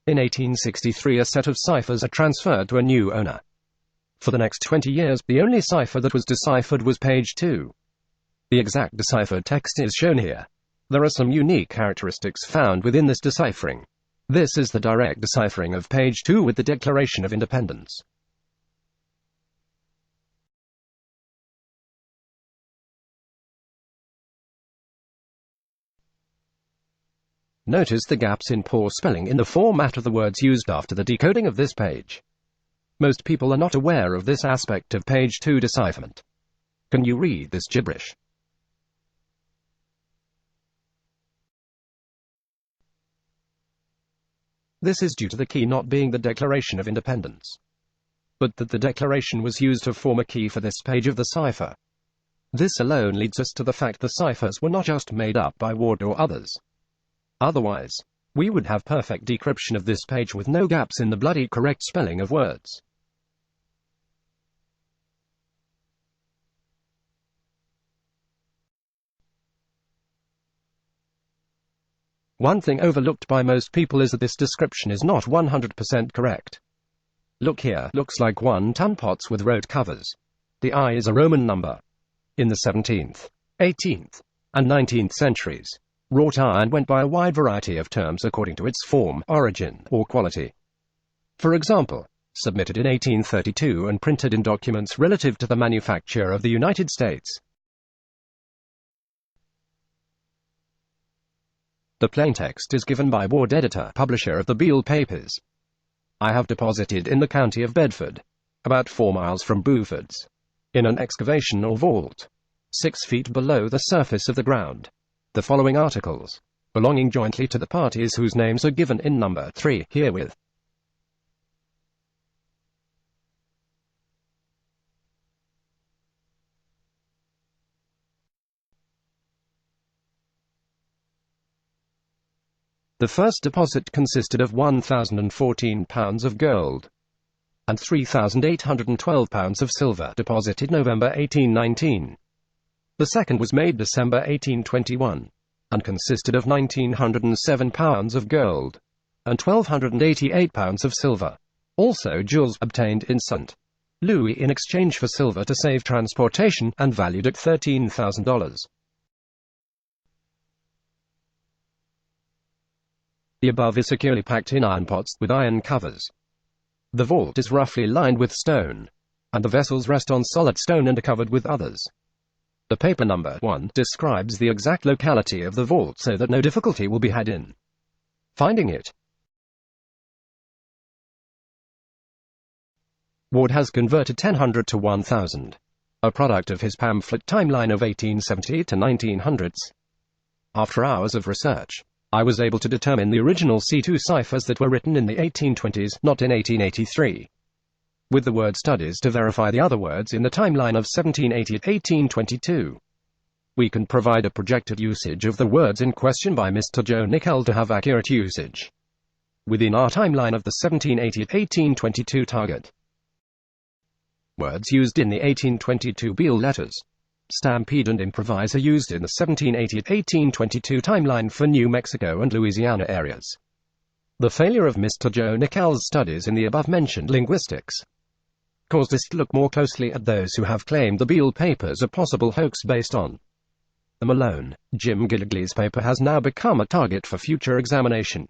In 1863, a set of ciphers are transferred to a new owner. For the next 20 years, the only cipher that was deciphered was page 2. The exact deciphered text is shown here. There are some unique characteristics found within this deciphering. This is the direct deciphering of page 2 with the Declaration of Independence. Notice the gaps in poor spelling in the format of the words used after the decoding of this page. Most people are not aware of this aspect of page 2 decipherment. Can you read this gibberish? This is due to the key not being the Declaration of Independence, but that the declaration was used to form a key for this page of the cipher. This alone leads us to the fact the ciphers were not just made up by Ward or others. Otherwise, we would have perfect decryption of this page with no gaps in the bloody correct spelling of words. One thing overlooked by most people is that this description is not 100% correct. Look here, looks like 1-ton pots with road covers. The I is a Roman number. In the 17th, 18th, and 19th centuries, wrought iron went by a wide variety of terms according to its form, origin, or quality. For example, submitted in 1832 and printed in documents relative to the manufacture of the United States. The plaintext is given by Ward, editor, publisher of the Beale Papers. I have deposited in the county of Bedford, about 4 miles from Beaufords, in an excavation or vault, 6 feet below the surface of the ground, the following articles, belonging jointly to the parties whose names are given in number 3 herewith. The first deposit consisted of 1,014 pounds of gold and 3,812 pounds of silver, deposited November 1819. The second was made December 1821, and consisted of 1,907 pounds of gold and 1,288 pounds of silver, also jewels obtained in St. Louis in exchange for silver to save transportation and valued at $13,000. The above is securely packed in iron pots with iron covers. The vault is roughly lined with stone, and the vessels rest on solid stone and are covered with others. The paper number 1 describes the exact locality of the vault so that no difficulty will be had in finding it. Ward has converted 1000 to 1000, a product of his pamphlet timeline of 1870 to 1900s. After hours of research, I was able to determine the original C2 ciphers that were written in the 1820s, not in 1883. With the word studies to verify the other words in the timeline of 1780 to 1822. We can provide a projected usage of the words in question by Mr. Joe Nickel to have accurate usage within our timeline of the 1780 to 1822 target. Words used in the 1822 Beale letters, Stampede and Improvise are used in the 1780 to 1822 timeline for New Mexico and Louisiana areas. The failure of Mr. Joe Nickel's studies in the above-mentioned linguistics caused us to look more closely at those who have claimed the Beale Papers a possible hoax based on the Malone, Jim Gilligley's paper has now become a target for future examination.